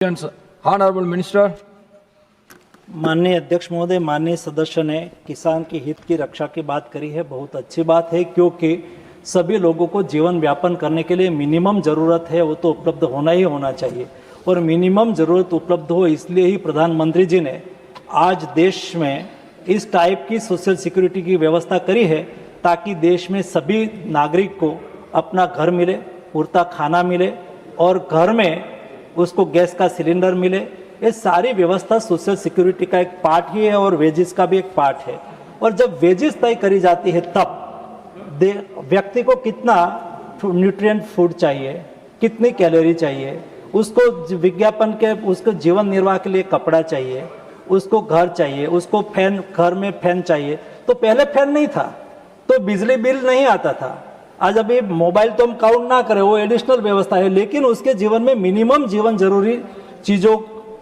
Honorable Minister. माननीय अध्यक्ष महोदय, माननीय सदस्य ने किसान के हित की रक्षा की बात करी है। बहुत अच्छी बात है, क्योंकि सभी लोगों को जीवन व्यापन करने के लिए मिनिमम ज़रूरत है वो तो उपलब्ध होना ही होना चाहिए। और मिनिमम ज़रूरत उपलब्ध हो इसलिए ही प्रधानमंत्री जी ने आज देश में इस टाइप की सोशल सिक्योरिटी की व्यवस्था करी है, ताकि देश में सभी नागरिक को अपना घर मिले, पूरता खाना मिले और घर में उसको गैस का सिलेंडर मिले। ये सारी व्यवस्था सोशल सिक्योरिटी का एक पार्ट ही है और वेजेस का भी एक पार्ट है। और जब वेजेस तय करी जाती है तब व्यक्ति को कितना न्यूट्रिएंट फूड चाहिए, कितनी कैलोरी चाहिए, उसको विज्ञापन के उसको जीवन निर्वाह के लिए कपड़ा चाहिए, उसको घर चाहिए, उसको फैन, घर में फैन चाहिए। तो पहले फैन नहीं था तो बिजली बिल नहीं आता था। आज अभी मोबाइल तो हम काउंट ना करें, वो एडिशनल व्यवस्था है, लेकिन उसके जीवन में मिनिमम जीवन जरूरी चीज़ों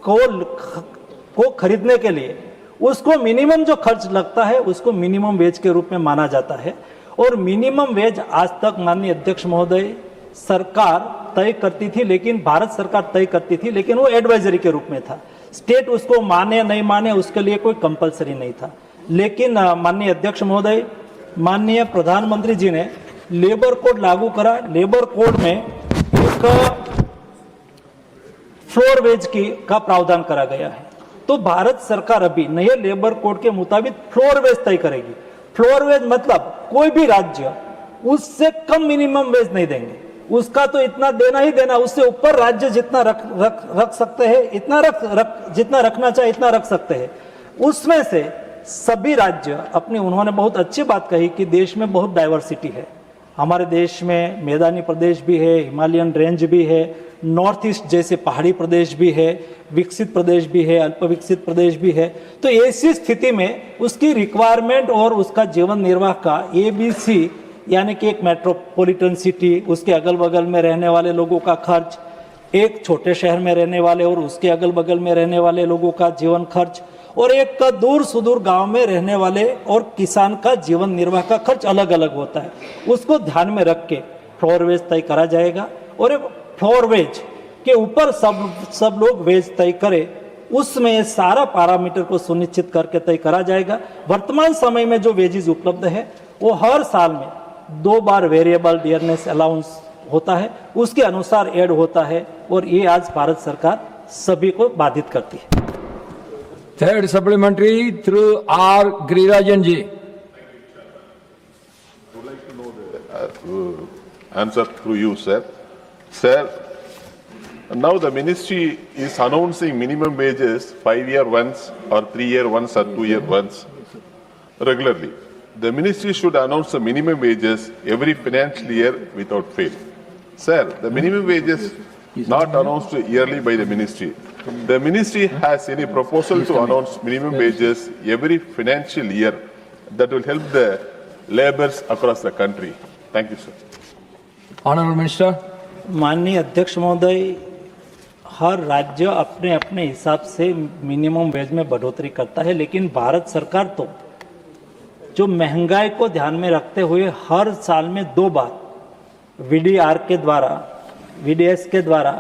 को खरीदने के लिए उसको मिनिमम जो खर्च लगता है उसको मिनिमम वेज के रूप में माना जाता है। और मिनिमम वेज आज तक माननीय अध्यक्ष महोदय सरकार तय करती थी, लेकिन भारत सरकार तय करती थी, लेकिन वो एडवाइजरी के रूप में था। स्टेट उसको माने नहीं माने उसके लिए कोई कंपलसरी नहीं था। लेकिन माननीय अध्यक्ष महोदय, माननीय प्रधानमंत्री जी ने लेबर कोड लागू करा। लेबर कोड में एक फ्लोर वेज का प्रावधान करा गया है। तो भारत सरकार अभी नए लेबर कोड के मुताबिक फ्लोर वेज तय करेगी। फ्लोर वेज मतलब कोई भी राज्य उससे कम मिनिमम वेज नहीं देंगे, उसका तो इतना देना ही देना, उससे ऊपर राज्य जितना रख सकते हैं, इतना जितना रखना चाहे इतना रख सकते हैं। उसमें से सभी राज्य अपनी, उन्होंने बहुत अच्छी बात कही कि देश में बहुत डाइवर्सिटी है। हमारे देश में मैदानी प्रदेश भी है, हिमालयन रेंज भी है, नॉर्थ ईस्ट जैसे पहाड़ी प्रदेश भी है, विकसित प्रदेश भी है, अल्प विकसित प्रदेश भी है। तो ऐसी स्थिति में उसकी रिक्वायरमेंट और उसका जीवन निर्वाह का ABC, यानी कि एक मेट्रोपॉलिटन सिटी, उसके अगल बगल में रहने वाले लोगों का खर्च, एक छोटे शहर में रहने वाले और उसके अगल बगल में रहने वाले लोगों का जीवन खर्च, और एक का दूर सुदूर गांव में रहने वाले और किसान का जीवन निर्वाह का खर्च अलग अलग होता है। उसको ध्यान में रख के फ्लोर वेज तय करा जाएगा और फ्लोर वेज के ऊपर सब लोग वेज तय करें, उसमें सारा पैरामीटर को सुनिश्चित करके तय करा जाएगा। वर्तमान समय में जो वेजेस उपलब्ध है वो हर साल में 2 बार वेरिएबल डियरनेस अलाउंस होता है, उसके अनुसार ऐड होता है और ये आज भारत सरकार सभी को बाधित करती है। Third supplementary through R. Girirajan ji. I would like to know the answer through you, sir. Sir, now the ministry is announcing minimum wages 5-year once or 3-year once or 2-year once regularly. The ministry should announce the minimum wages every financial year without fail. Sir, the minimum wages not announced yearly by the ministry. The ministry has any proposal to announce minimum wages every financial year that will help the laborers across the country? Thank you, sir. Honorable Minister. माननीय अध्यक्ष महोदय, हर राज्य अपने अपने हिसाब से minimum wage में बढ़ोतरी करता है, लेकिन भारत सरकार तो जो महंगाई को ध्यान में रखते हुए हर साल में 2 बार VDS के द्वारा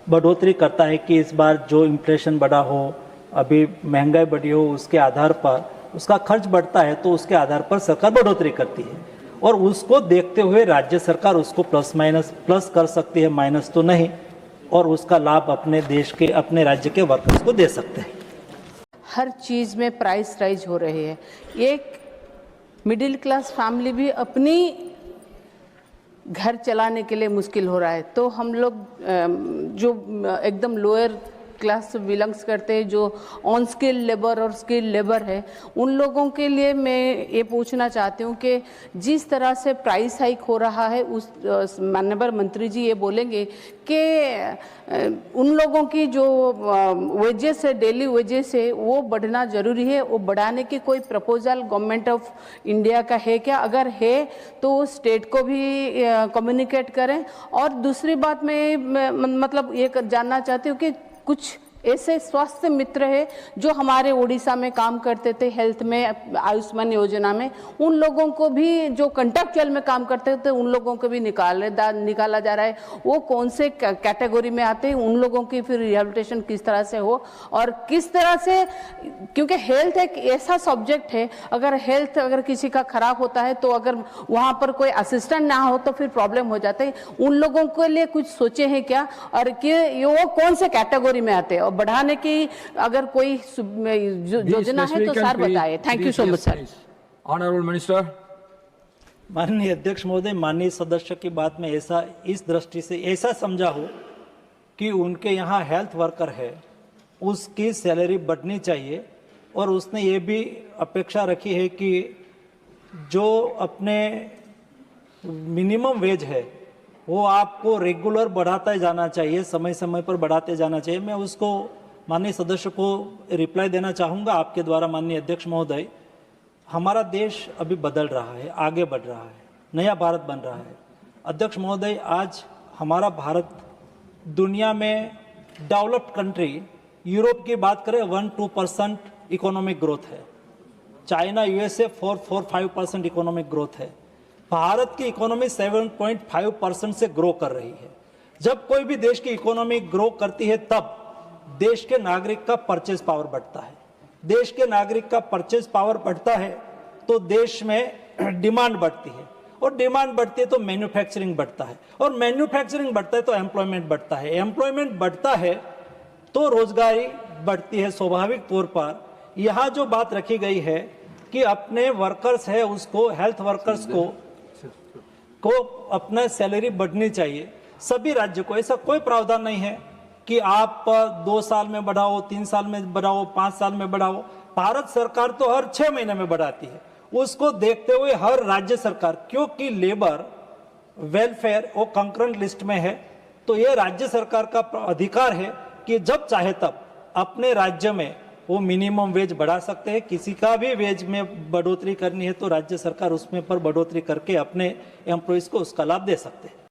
बढ़ोतरी करता है कि इस बार जो इन्फ्लेशन बढ़ा हो, अभी महंगाई बढ़ी हो, उसके आधार पर उसका खर्च बढ़ता है तो उसके आधार पर सरकार बढ़ोतरी करती है। और उसको देखते हुए राज्य सरकार उसको प्लस कर सकती है, माइनस तो नहीं, और उसका लाभ अपने देश के, अपने राज्य के वर्कर्स को दे सकते हैं। हर चीज़ में प्राइस राइज हो रहे हैं। एक मिडिल क्लास फैमिली भी अपनी घर चलाने के लिए मुश्किल हो रहा है। तो हम लोग जो एकदम लोअर क्लास से बिलोंग्स करते हैं, जो ऑन स्किल लेबर और स्किल लेबर है, उन लोगों के लिए मैं ये पूछना चाहती हूँ कि जिस तरह से प्राइस हाइक हो रहा है, उस माननीय मंत्री जी ये बोलेंगे कि उन लोगों की जो वेजेस है, डेली वेजेस है, वो बढ़ना ज़रूरी है। वो बढ़ाने की कोई प्रपोजल गवर्नमेंट ऑफ इंडिया का है क्या? अगर है तो स्टेट को भी कम्युनिकेट करें। और दूसरी बात मैं मतलब ये जानना चाहती हूँ कि कुछ ऐसे स्वास्थ्य मित्र है जो हमारे उड़ीसा में काम करते थे हेल्थ में, आयुष्मान योजना में, उन लोगों को भी, जो कंट्रैक्चुअल में काम करते थे उन लोगों को भी निकाला जा रहा है। वो कौन से कैटेगरी में आते हैं, उन लोगों की फिर रिहेबिलिटेशन किस तरह से हो और किस तरह से, क्योंकि हेल्थ एक ऐसा सब्जेक्ट है, अगर हेल्थ अगर किसी का खराब होता है तो अगर वहाँ पर कोई असिस्टेंट ना हो तो फिर प्रॉब्लम हो जाता है। उन लोगों के लिए कुछ सोचे हैं क्या, और कि वो कौन से कैटेगरी में आते हैं, और बढ़ाने की अगर कोई योजना है तो सर बताए। Thank you so much sir. Honourable minister. माननीय अध्यक्ष महोदय, माननीय सदस्य की बात में ऐसा, इस दृष्टि से ऐसा समझा हो कि उनके यहाँ हेल्थ वर्कर है, उसकी सैलरी बढ़नी चाहिए, और उसने ये भी अपेक्षा रखी है कि जो अपने मिनिमम वेज है वो आपको रेगुलर बढ़ाता जाना चाहिए, समय समय पर बढ़ाते जाना चाहिए। मैं उसको माननीय सदस्य को रिप्लाई देना चाहूँगा आपके द्वारा। माननीय अध्यक्ष महोदय, हमारा देश अभी बदल रहा है, आगे बढ़ रहा है, नया भारत बन रहा है। अध्यक्ष महोदय, आज हमारा भारत दुनिया में डेवलप्ड कंट्री, यूरोप की बात करें 1-2% इकोनॉमिक ग्रोथ है, चाइना यूएसए 4-5% इकोनॉमिक ग्रोथ है, भारत की इकोनॉमी 7.5% से ग्रो कर रही है। जब कोई भी देश की इकोनॉमी ग्रो करती है तब देश के नागरिक का परचेज पावर बढ़ता है। देश के नागरिक का परचेज पावर बढ़ता है तो देश में डिमांड बढ़ती है, और डिमांड बढ़ती है तो मैन्युफैक्चरिंग बढ़ता है, और मैन्युफैक्चरिंग बढ़ता है तो एम्प्लॉयमेंट बढ़ता है, एम्प्लॉयमेंट बढ़ता है तो रोजगारी बढ़ती है। स्वाभाविक तौर पर यहाँ जो बात रखी गई है कि अपने वर्कर्स है उसको, हेल्थ वर्कर्स को अपना सैलरी बढ़नी चाहिए। सभी राज्य को ऐसा कोई प्रावधान नहीं है कि आप 2 साल में बढ़ाओ, 3 साल में बढ़ाओ, 5 साल में बढ़ाओ। भारत सरकार तो हर 6 महीने में बढ़ाती है। उसको देखते हुए हर राज्य सरकार, क्योंकि लेबर वेलफेयर वो कंकरेंट लिस्ट में है, तो ये राज्य सरकार का अधिकार है कि जब चाहे तब अपने राज्य में वो मिनिमम वेज बढ़ा सकते हैं। किसी का भी वेज में बढ़ोतरी करनी है तो राज्य सरकार उसमें पर बढ़ोतरी करके अपने एम्प्लॉइज को उसका लाभ दे सकते हैं।